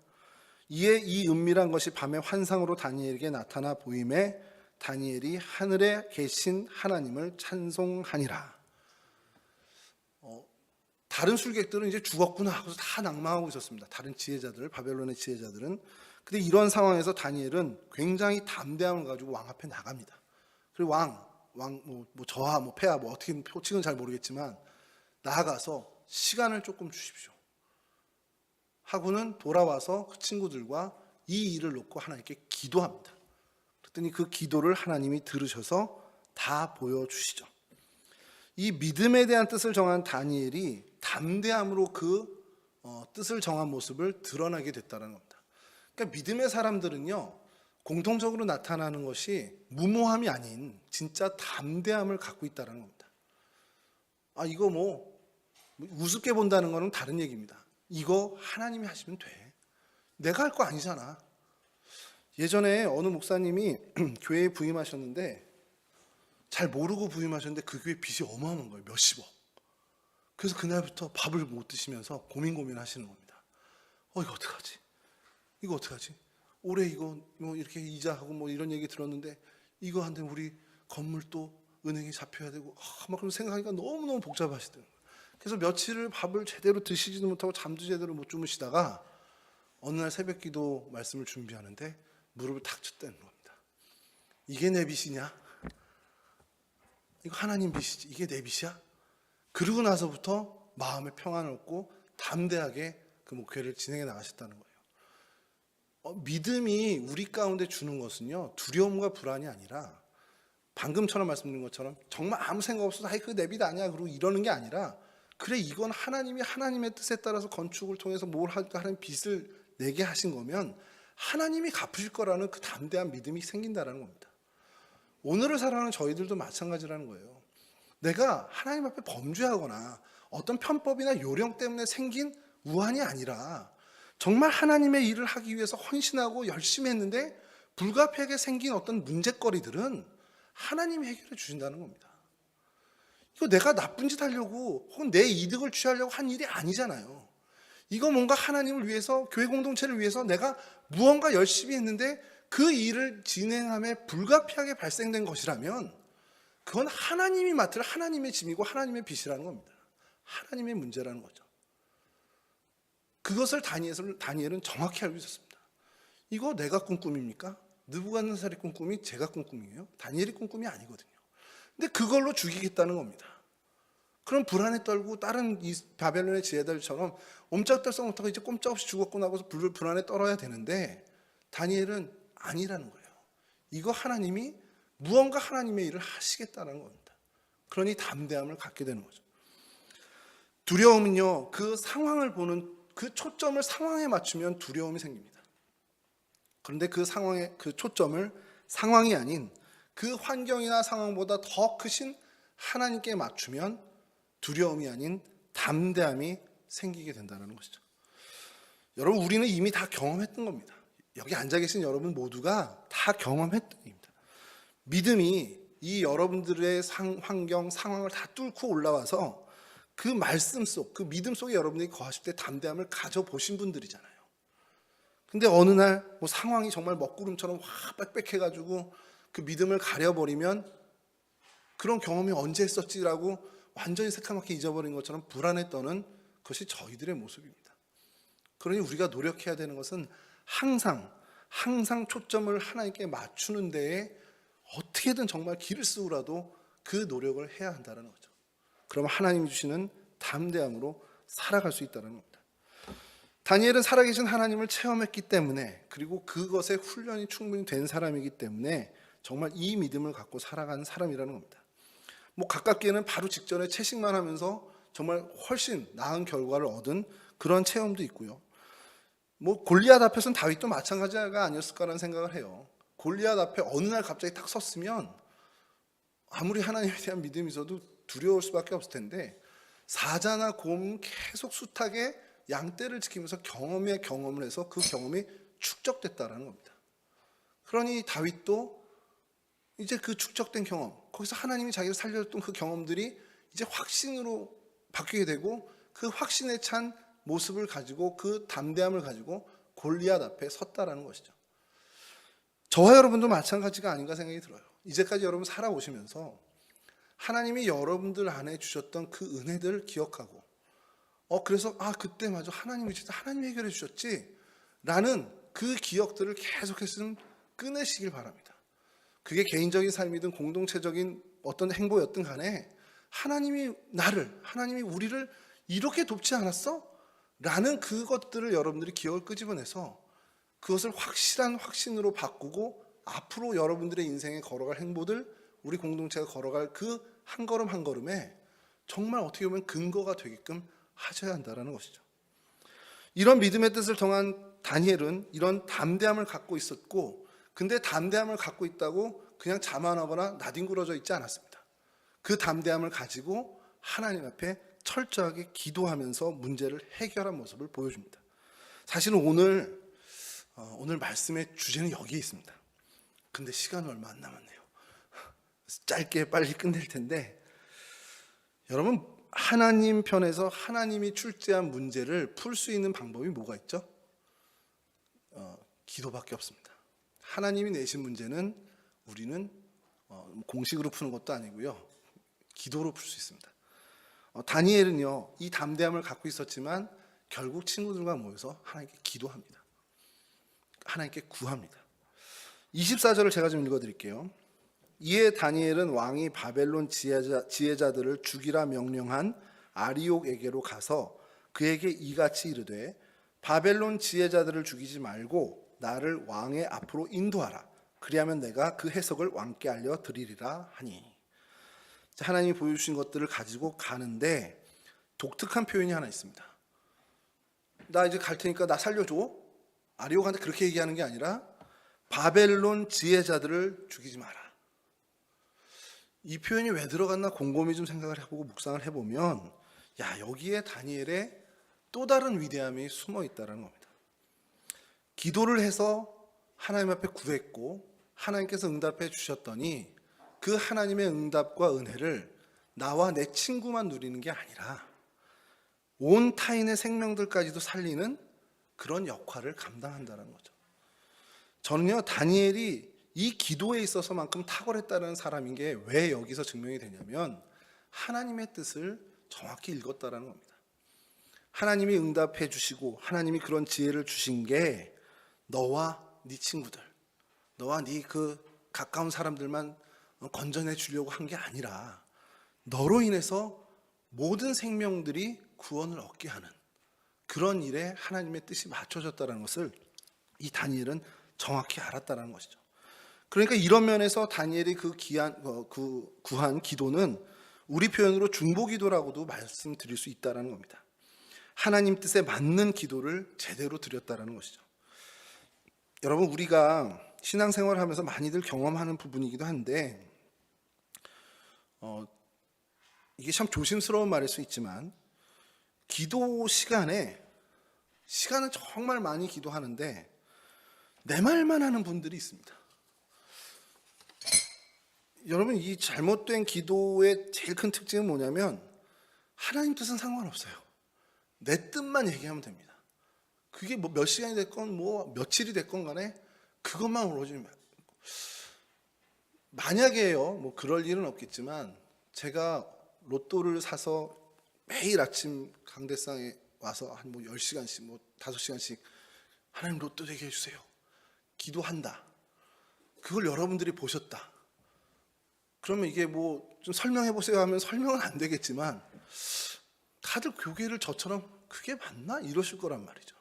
이에 이 은밀한 것이 밤의 환상으로 다니엘에게 나타나 보임에 다니엘이 하늘에 계신 하나님을 찬송하니라. 다른 술객들은 이제 죽었구나 하고서 다 낭망하고 있었습니다. 다른 지혜자들, 바벨론의 지혜자들은. 근데 이런 상황에서 다니엘은 굉장히 담대함을 가지고 왕 앞에 나갑니다. 그리고 저하, 폐하, 어떻게 표칭은 잘 모르겠지만 나아가서 시간을 조금 주십시오 하고는 돌아와서 그 친구들과 이 일을 놓고 하나님께 기도합니다. 그랬더니 그 기도를 하나님이 들으셔서 다 보여주시죠. 이 믿음에 대한 뜻을 정한 다니엘이 담대함으로 그 뜻을 정한 모습을 드러나게 됐다는 겁니다. 그러니까 믿음의 사람들은요, 공통적으로 나타나는 것이 무모함이 아닌 진짜 담대함을 갖고 있다는 겁니다. 이거 우습게 본다는 거는 다른 얘기입니다. 이거 하나님이 하시면 돼. 내가 할 거 아니잖아. 예전에 어느 목사님이 교회에 부임하셨는데 잘 모르고 부임하셨는데 그 교회 빚이 어마어마한 거예요. 몇십억. 그래서 그날부터 밥을 못 드시면서 고민하시는 겁니다. 이거 어떡하지? 올해 이거 이렇게 이자하고 이런 얘기 들었는데 이거 한데 우리 건물도 은행에 잡혀야 되고 막 그런 생각하니까 너무너무 복잡하시더라고요. 그래서 며칠을 밥을 제대로 드시지도 못하고 잠도 제대로 못 주무시다가 어느 날 새벽 기도 말씀을 준비하는데 무릎을 탁 쳤다는 겁니다. 이게 내 빚이냐? 이거 하나님 빚이지. 이게 내 빚이야? 그러고 나서부터 마음의 평안을 얻고 담대하게 그 목회를 진행해 나가셨다는 거예요. 믿음이 우리 가운데 주는 것은요, 두려움과 불안이 아니라 방금처럼 말씀드린 것처럼 정말 아무 생각 없어서 그거 내 빚 아니야 그러고 이러는 게 아니라, 그래 이건 하나님이 하나님의 뜻에 따라서 건축을 통해서 뭘 하는 빚을 내게 하신 거면 하나님이 갚으실 거라는 그 담대한 믿음이 생긴다는 겁니다. 오늘을 살아가는 저희들도 마찬가지라는 거예요. 내가 하나님 앞에 범죄하거나 어떤 편법이나 요령 때문에 생긴 우환이 아니라 정말 하나님의 일을 하기 위해서 헌신하고 열심히 했는데 불가피하게 생긴 어떤 문제거리들은 하나님이 해결해 주신다는 겁니다. 이거 내가 나쁜 짓 하려고 혹은 내 이득을 취하려고 한 일이 아니잖아요. 이거 뭔가 하나님을 위해서, 교회 공동체를 위해서 내가 무언가 열심히 했는데 그 일을 진행함에 불가피하게 발생된 것이라면 그건 하나님이 맡을 하나님의 짐이고 하나님의 빚이라는 겁니다. 하나님의 문제라는 거죠. 그것을 다니엘은 정확히 알고 있었습니다. 이거 내가 꾼 꿈입니까? 느부갓네살이 꾼 꿈이 제가 꾼 꿈이에요? 다니엘이 꾼 꿈이 아니거든요. 근데 그걸로 죽이겠다는 겁니다. 그럼 불안에 떨고 다른 이 바벨론의 지혜들처럼 옴짝달싹 못하고 이제 꼼짝없이 죽었고 나고서 불안에 떨어야 되는데 다니엘은 아니라는 거예요. 이거 하나님이 무언가 하나님의 일을 하시겠다는 겁니다. 그러니 담대함을 갖게 되는 거죠. 두려움은요, 그 상황을 보는 그 초점을 상황에 맞추면 두려움이 생깁니다. 그런데 그 상황의 그 초점을 상황이 아닌 그 환경이나 상황보다 더 크신 하나님께 맞추면 두려움이 아닌 담대함이 생기게 된다는 것이죠. 여러분, 우리는 이미 다 경험했던 겁니다. 여기 앉아 계신 여러분 모두가 다 경험했던 겁니다. 믿음이 이 여러분들의 환경, 상황을 다 뚫고 올라와서 그 말씀 속, 그 믿음 속에 여러분들이 거하실 때 담대함을 가져보신 분들이잖아요. 근데 어느 날 뭐 상황이 정말 먹구름처럼 확 빽빽해가지고 그 믿음을 가려버리면 그런 경험이 언제 했었지라고 완전히 새카맣게 잊어버린 것처럼 불안에 떠는 것이 저희들의 모습입니다. 그러니 우리가 노력해야 되는 것은 항상 초점을 하나님께 맞추는 데에 어떻게든 정말 길을 쓰고라도 그 노력을 해야 한다는 거죠. 그럼 하나님이 주시는 담대함으로 살아갈 수 있다는 겁니다. 다니엘은 살아계신 하나님을 체험했기 때문에, 그리고 그것에 훈련이 충분히 된 사람이기 때문에 정말 이 믿음을 갖고 살아가는 사람이라는 겁니다. 뭐 가깝게는 바로 직전에 채식만 하면서 정말 훨씬 나은 결과를 얻은 그런 체험도 있고요. 뭐 골리앗 앞에서는 다윗도 마찬가지가 아니었을까라는 생각을 해요. 골리앗 앞에 어느 날 갑자기 탁 섰으면 아무리 하나님에 대한 믿음이 있어도 두려울 수밖에 없을 텐데 사자나 곰 계속 숱하게 양떼를 지키면서 경험을 해서 그 경험이 축적됐다라는 겁니다. 그러니 다윗도 이제 그 축적된 경험, 거기서 하나님이 자기를 살려줬던 그 경험들이 이제 확신으로 바뀌게 되고 그 확신에 찬 모습을 가지고 그 담대함을 가지고 골리앗 앞에 섰다라는 것이죠. 저와 여러분도 마찬가지가 아닌가 생각이 들어요. 이제까지 여러분 살아오시면서 하나님이 여러분들 안에 주셨던 그 은혜들을 기억하고 그래서 그때 맞아 하나님이 진짜 하나님이 해결해 주셨지 라는 그 기억들을 계속해서 꺼내시길 바랍니다. 그게 개인적인 삶이든 공동체적인 어떤 행보였든 간에 하나님이 우리를 이렇게 돕지 않았어? 라는 그것들을 여러분들이 기억을 끄집어내서 그것을 확실한 확신으로 바꾸고 앞으로 여러분들의 인생에 걸어갈 행보들, 우리 공동체가 걸어갈 그 한 걸음 한 걸음에 정말 어떻게 보면 근거가 되게끔 하셔야 한다는 것이죠. 이런 믿음의 뜻을 통한 다니엘은 이런 담대함을 갖고 있었고, 근데 담대함을 갖고 있다고 그냥 자만하거나 나뒹굴어져 있지 않았습니다. 그 담대함을 가지고 하나님 앞에 철저하게 기도하면서 문제를 해결한 모습을 보여줍니다. 사실은 오늘 말씀의 주제는 여기에 있습니다. 근데 시간은 얼마 안 남았네요. 짧게 빨리 끝낼 텐데, 여러분 하나님 편에서 하나님이 출제한 문제를 풀 수 있는 방법이 뭐가 있죠? 기도밖에 없습니다. 하나님이 내신 문제는 우리는 공식으로 푸는 것도 아니고요, 기도로 풀 수 있습니다. 다니엘은요 이 담대함을 갖고 있었지만 결국 친구들과 모여서 하나님께 기도합니다. 하나님께 구합니다. 24절을 제가 좀 읽어드릴게요. 이에 다니엘은 왕이 바벨론 지혜자들을 죽이라 명령한 아리옥에게로 가서 그에게 이같이 이르되 바벨론 지혜자들을 죽이지 말고 나를 왕의 앞으로 인도하라. 그리하면 내가 그 해석을 왕께 알려드리리라 하니. 하나님이 보여주신 것들을 가지고 가는데 독특한 표현이 하나 있습니다. 나 이제 갈 테니까 나 살려줘. 아리옥한테 그렇게 얘기하는 게 아니라 바벨론 지혜자들을 죽이지 마라. 이 표현이 왜 들어갔나 곰곰이 좀 생각을 해보고 묵상을 해보면 여기에 다니엘의 또 다른 위대함이 숨어 있다는 겁니다. 기도를 해서 하나님 앞에 구했고 하나님께서 응답해 주셨더니 그 하나님의 응답과 은혜를 나와 내 친구만 누리는 게 아니라 온 타인의 생명들까지도 살리는 그런 역할을 감당한다는 거죠. 저는요, 다니엘이 이 기도에 있어서만큼 탁월했다는 사람인 게 왜 여기서 증명이 되냐면 하나님의 뜻을 정확히 읽었다는 겁니다. 하나님이 응답해 주시고 하나님이 그런 지혜를 주신 게 너와 네 친구들, 너와 네 그 가까운 사람들만 건져내 주려고 한 게 아니라 너로 인해서 모든 생명들이 구원을 얻게 하는 그런 일에 하나님의 뜻이 맞춰졌다는 것을 이 다니엘은 정확히 알았다는 것이죠. 그러니까 이런 면에서 다니엘이 구한 기도는 우리 표현으로 중보기도라고도 말씀드릴 수 있다는 겁니다. 하나님 뜻에 맞는 기도를 제대로 드렸다는 것이죠. 여러분, 우리가 신앙생활을 하면서 많이들 경험하는 부분이기도 한데 이게 참 조심스러운 말일 수 있지만 기도 시간은 정말 많이 기도하는데 내 말만 하는 분들이 있습니다. 여러분, 이 잘못된 기도의 제일 큰 특징은 뭐냐면 하나님 뜻은 상관없어요. 내 뜻만 얘기하면 됩니다. 그게 뭐 몇 시간이 됐건 뭐 며칠이 됐건 간에 그것만 오로지, 만약에요, 뭐 그럴 일은 없겠지만 제가 로또를 사서 매일 아침 강대상에 와서 한 뭐 10시간씩 뭐 5시간씩 하나님 로또 되게 해주세요, 기도한다. 그걸 여러분들이 보셨다. 그러면 이게 뭐 좀 설명해 보세요 하면 설명은 안 되겠지만 다들 교회를 저처럼 그게 맞나? 이러실 거란 말이죠.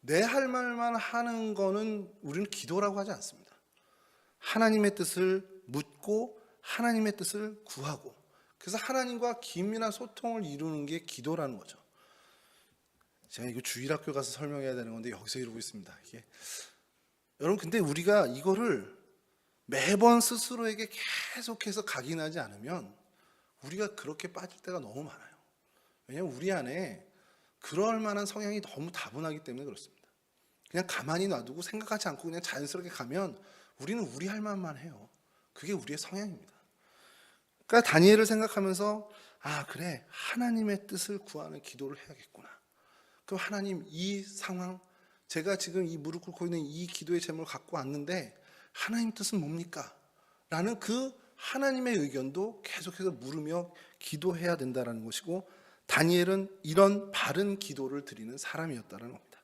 내 할 말만 하는 거는 우리는 기도라고 하지 않습니다. 하나님의 뜻을 묻고 하나님의 뜻을 구하고 그래서 하나님과 긴밀한 소통을 이루는 게 기도라는 거죠. 제가 이거 주일학교 가서 설명해야 되는 건데 여기서 이러고 있습니다. 이게 여러분, 근데 우리가 이거를 매번 스스로에게 계속해서 각인하지 않으면 우리가 그렇게 빠질 때가 너무 많아요. 왜냐하면 우리 안에 그럴 만한 성향이 너무 다분하기 때문에 그렇습니다. 그냥 가만히 놔두고 생각하지 않고 그냥 자연스럽게 가면 우리는 우리 할 말만 해요. 그게 우리의 성향입니다. 그러니까 다니엘을 생각하면서 그래, 하나님의 뜻을 구하는 기도를 해야겠구나. 그럼 하나님, 이 상황, 제가 지금 이 무릎 꿇고 있는 이 기도의 제목을 갖고 왔는데 하나님 뜻은 뭡니까? 라는 그 하나님의 의견도 계속해서 물으며 기도해야 된다는 것이고, 다니엘은 이런 바른 기도를 드리는 사람이었다는 겁니다.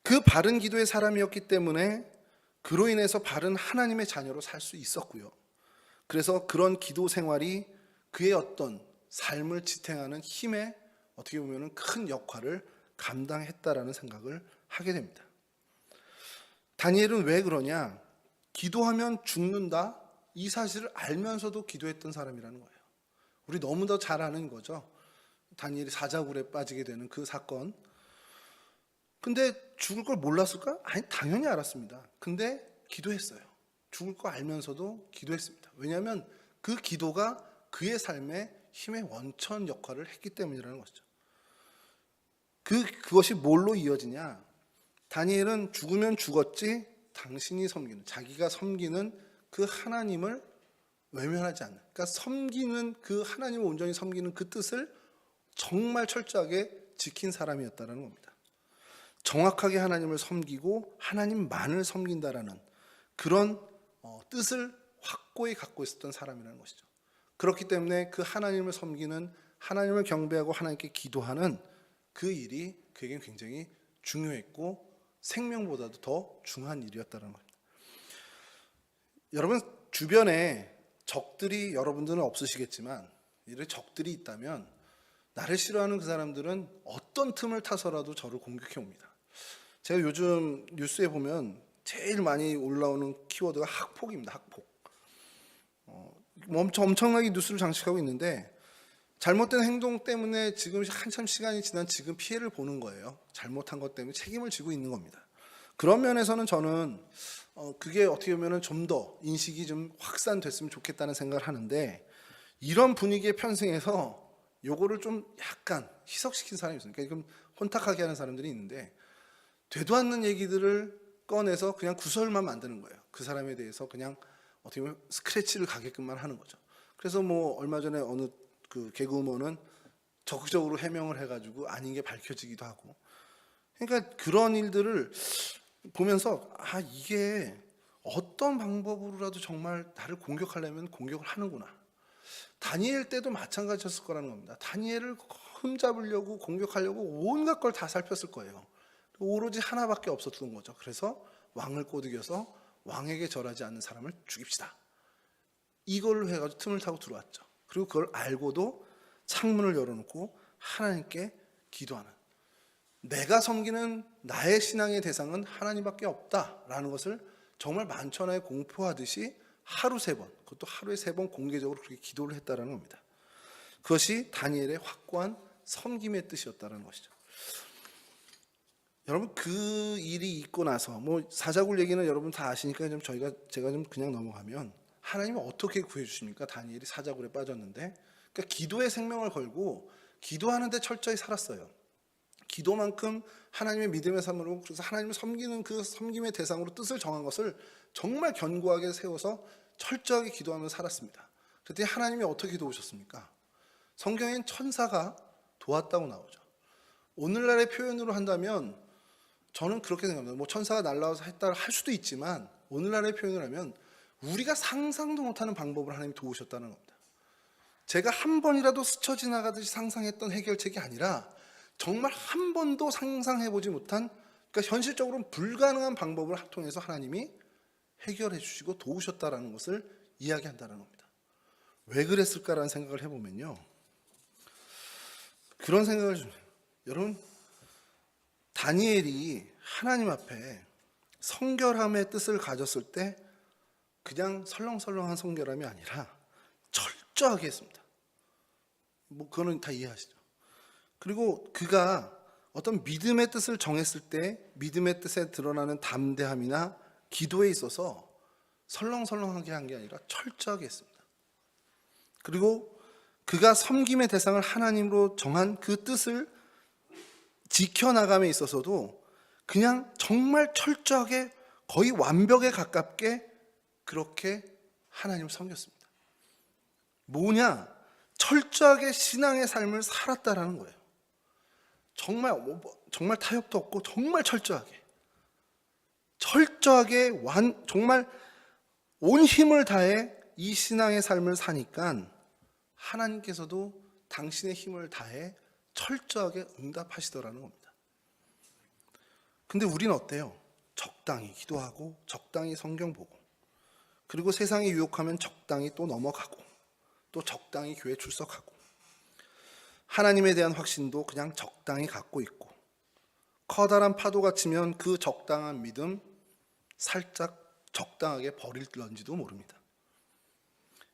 그 바른 기도의 사람이었기 때문에 그로 인해서 바른 하나님의 자녀로 살 수 있었고요. 그래서 그런 기도 생활이 그의 어떤 삶을 지탱하는 힘에 어떻게 보면 큰 역할을 감당했다라는 생각을 하게 됩니다. 다니엘은 왜 그러냐? 기도하면 죽는다, 이 사실을 알면서도 기도했던 사람이라는 거예요. 우리 너무 더 잘 아는 거죠. 다니엘이 사자굴에 빠지게 되는 그 사건. 근데 죽을 걸 몰랐을까? 아니, 당연히 알았습니다. 근데 기도했어요. 죽을 거 알면서도 기도했습니다. 왜냐하면 그 기도가 그의 삶의 힘의 원천 역할을 했기 때문이라는 것이죠. 그것이 뭘로 이어지냐? 다니엘은 죽으면 죽었지 당신이 섬기는, 자기가 섬기는 그 하나님을 외면하지 않는, 그러니까 섬기는 그 하나님을 온전히 섬기는 그 뜻을 정말 철저하게 지킨 사람이었다는 겁니다. 정확하게 하나님을 섬기고 하나님만을 섬긴다라는 그런 뜻을 확고히 갖고 있었던 사람이라는 것이죠. 그렇기 때문에 그 하나님을 섬기는, 하나님을 경배하고 하나님께 기도하는 그 일이 그에겐 굉장히 중요했고 생명보다도 더 중요한 일이었다는 겁니다. 여러분, 주변에 적들이 여러분들은 없으시겠지만 이런 적들이 있다면 나를 싫어하는 그 사람들은 어떤 틈을 타서라도 저를 공격해 옵니다. 제가 요즘 뉴스에 보면 제일 많이 올라오는 키워드가 학폭입니다. 학폭. 엄청나게 뉴스를 장식하고 있는데 잘못된 행동 때문에 지금 한참 시간이 지난 지금 피해를 보는 거예요. 잘못한 것 때문에 책임을 지고 있는 겁니다. 그런 면에서는 저는 그게 어떻게 보면 좀 더 인식이 좀 확산됐으면 좋겠다는 생각을 하는데, 이런 분위기에 편승해서 요거를 좀 약간 희석시킨 사람이 있어요. 그러니까 좀 혼탁하게 하는 사람들이 있는데 되도 않는 얘기들을 꺼내서 그냥 구설만 만드는 거예요. 그 사람에 대해서 그냥 어떻게 보면 스크래치를 가게끔만 하는 거죠. 그래서 뭐 얼마 전에 어느 그 개그우먼은 적극적으로 해명을 해가지고 아닌 게 밝혀지기도 하고. 그러니까 그런 일들을 보면서 이게 어떤 방법으로라도 정말 나를 공격하려면 공격을 하는구나. 다니엘 때도 마찬가지였을 거라는 겁니다. 다니엘을 흠잡으려고 공격하려고 온갖 걸 다 살폈을 거예요. 오로지 하나밖에 없었던 거죠. 그래서 왕을 꼬드겨서 왕에게 절하지 않는 사람을 죽입시다. 이걸로 해가지고 틈을 타고 들어왔죠. 그리고 그걸 알고도 창문을 열어놓고 하나님께 기도하는, 내가 섬기는 나의 신앙의 대상은 하나님밖에 없다라는 것을 정말 만천하에 공포하듯이 하루 3번, 그것도 하루에 3번 공개적으로 그렇게 기도를 했다라는 겁니다. 그것이 다니엘의 확고한 섬김의 뜻이었다는 것이죠. 여러분, 그 일이 있고 나서 사자굴 얘기는 여러분 다 아시니까 제가 좀 그냥 넘어가면, 하나님은 어떻게 구해주십니까? 다니엘이 사자굴에 빠졌는데, 그러니까 기도의 생명을 걸고 기도하는데 철저히 살았어요. 기도만큼 하나님의 믿음의 삶으로, 그래서 하나님을 섬기는 그 섬김의 대상으로 뜻을 정한 것을 정말 견고하게 세워서 철저하게 기도하면서 살았습니다. 그랬더니 하나님이 어떻게 도우셨습니까? 성경엔 천사가 도왔다고 나오죠. 오늘날의 표현으로 한다면 저는 그렇게 생각합니다. 천사가 날라와서 했다 할 수도 있지만, 오늘날의 표현을 하면 우리가 상상도 못하는 방법을 하나님이 도우셨다는 겁니다. 제가 한 번이라도 스쳐 지나가듯이 상상했던 해결책이 아니라 정말 한 번도 상상해보지 못한, 그러니까 현실적으로는 불가능한 방법을 통해서 하나님이 해결해 주시고 도우셨다라는 것을 이야기한다는 겁니다. 왜 그랬을까라는 생각을 해보면요, 그런 생각을 줍니다. 여러분, 다니엘이 하나님 앞에 성결함의 뜻을 가졌을 때 그냥 설렁설렁한 성결함이 아니라 철저하게 했습니다. 그거는 다 이해하시죠? 그리고 그가 어떤 믿음의 뜻을 정했을 때 믿음의 뜻에 드러나는 담대함이나 기도에 있어서 설렁설렁하게 한 게 아니라 철저하게 했습니다. 그리고 그가 섬김의 대상을 하나님으로 정한 그 뜻을 지켜나감에 있어서도 그냥 정말 철저하게 거의 완벽에 가깝게 그렇게 하나님을 섬겼습니다. 뭐냐? 철저하게 신앙의 삶을 살았다라는 거예요. 정말 타협도 없고 정말 철저하게 정말 온 힘을 다해 이 신앙의 삶을 사니까 하나님께서도 당신의 힘을 다해 철저하게 응답하시더라는 겁니다. 근데 우리는 어때요? 적당히 기도하고 적당히 성경 보고, 그리고 세상이 유혹하면 적당히 또 넘어가고, 또 적당히 교회 출석하고, 하나님에 대한 확신도 그냥 적당히 갖고 있고, 커다란 파도가 치면 그 적당한 믿음 살짝 적당하게 버릴런지도 모릅니다.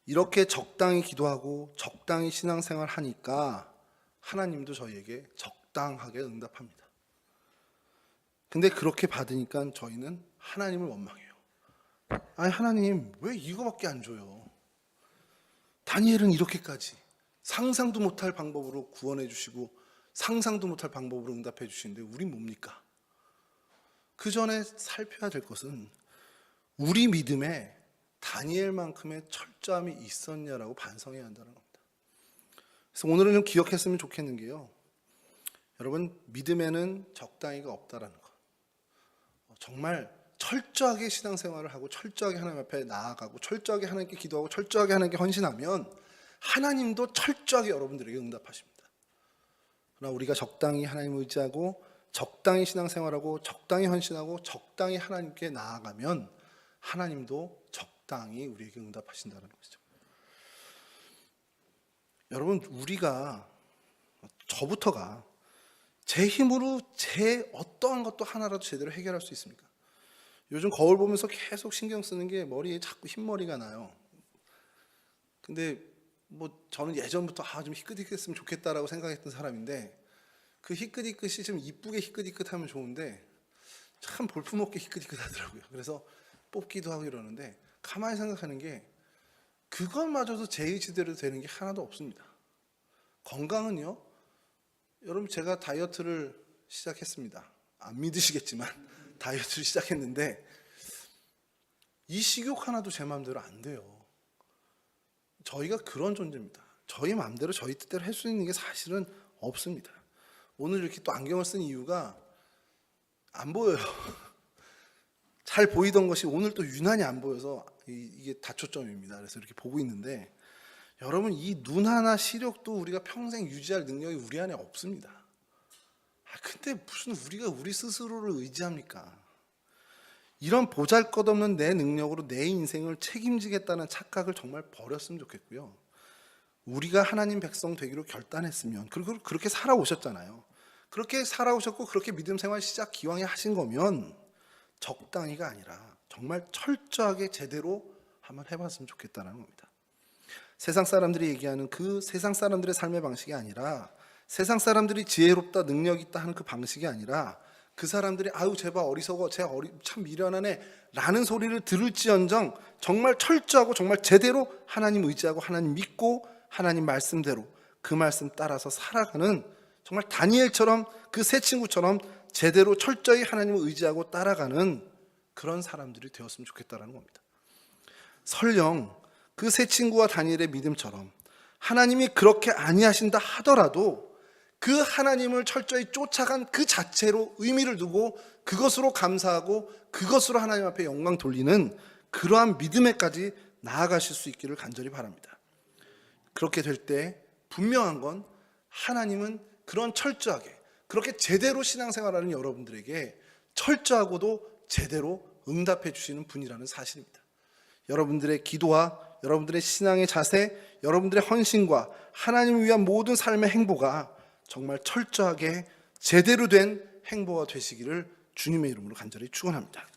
이렇게 적당히 기도하고 적당히 신앙생활 하니까 하나님도 저희에게 적당하게 응답합니다. 근데 그렇게 받으니까 저희는 하나님을 원망해요. 하나님 왜 이거밖에 안 줘요? 다니엘은 이렇게까지 상상도 못할 방법으로 구원해 주시고 상상도 못할 방법으로 응답해 주시는데 우린 뭡니까? 그 전에 살펴야 될 것은 우리 믿음에 다니엘만큼의 철저함이 있었냐라고 반성해야 한다는 겁니다. 그래서 오늘은 좀 기억했으면 좋겠는 게요, 여러분, 믿음에는 적당히가 없다라는 거. 정말 철저하게 신앙생활을 하고 철저하게 하나님 앞에 나아가고 철저하게 하나님께 기도하고 철저하게 하나님께 헌신하면 하나님도 철저하게 여러분들에게 응답하십니다. 그러나 우리가 적당히 하나님을 의지하고 적당히 신앙생활하고 적당히 헌신하고 적당히 하나님께 나아가면 하나님도 적당히 우리에게 응답하신다는 것이죠. 여러분, 저부터가 제 힘으로 제 어떠한 것도 하나라도 제대로 해결할 수 있습니까? 요즘 거울 보면서 계속 신경 쓰는 게 머리에 자꾸 흰머리가 나요. 근데 저는 예전부터 좀 희끗희끗했으면 좋겠다라고 생각했던 사람인데, 그 희끗희끗이 좀 이쁘게 희끗희끗하면 좋은데 참 볼품없게 희끗희끗하더라고요. 그래서 뽑기도 하고 이러는데, 가만히 생각하는 게 그것마저도 제 의지대로 되는 게 하나도 없습니다. 건강은요, 여러분, 제가 다이어트를 시작했습니다. 안 믿으시겠지만 다이어트를 시작했는데 이 식욕 하나도 제 마음대로 안 돼요. 저희가 그런 존재입니다. 저희 마음대로 저희 뜻대로 할 수 있는 게 사실은 없습니다. 오늘 이렇게 또 안경을 쓴 이유가 안 보여요. 잘 보이던 것이 오늘 또 유난히 안 보여서 이게 다초점입니다. 그래서 이렇게 보고 있는데, 여러분, 이 눈 하나 시력도 우리가 평생 유지할 능력이 우리 안에 없습니다. 근데 무슨 우리가 우리 스스로를 의지합니까? 이런 보잘것없는 내 능력으로 내 인생을 책임지겠다는 착각을 정말 버렸으면 좋겠고요. 우리가 하나님 백성 되기로 결단했으면, 그리고 그렇게 살아오셨잖아요. 그렇게 살아오셨고 그렇게 믿음 생활 시작 기왕에 하신 거면 적당히가 아니라 정말 철저하게 제대로 한번 해봤으면 좋겠다는 겁니다. 세상 사람들이 얘기하는 그 세상 사람들의 삶의 방식이 아니라, 세상 사람들이 지혜롭다 능력 있다 하는 그 방식이 아니라, 그 사람들이 아유 제발 어리석어, 참 미련하네 라는 소리를 들을지언정 정말 철저하고 정말 제대로 하나님 의지하고 하나님 믿고 하나님 말씀대로 그 말씀 따라서 살아가는, 정말 다니엘처럼 그 세 친구처럼 제대로 철저히 하나님을 의지하고 따라가는 그런 사람들이 되었으면 좋겠다는 겁니다. 설령 그 세 친구와 다니엘의 믿음처럼 하나님이 그렇게 아니하신다 하더라도 그 하나님을 철저히 쫓아간 그 자체로 의미를 두고 그것으로 감사하고 그것으로 하나님 앞에 영광 돌리는 그러한 믿음에까지 나아가실 수 있기를 간절히 바랍니다. 그렇게 될 때 분명한 건 하나님은 그런 철저하게 그렇게 제대로 신앙생활하는 여러분들에게 철저하고도 제대로 응답해 주시는 분이라는 사실입니다. 여러분들의 기도와 여러분들의 신앙의 자세, 여러분들의 헌신과 하나님을 위한 모든 삶의 행보가 정말 철저하게 제대로 된 행보가 되시기를 주님의 이름으로 간절히 축원합니다.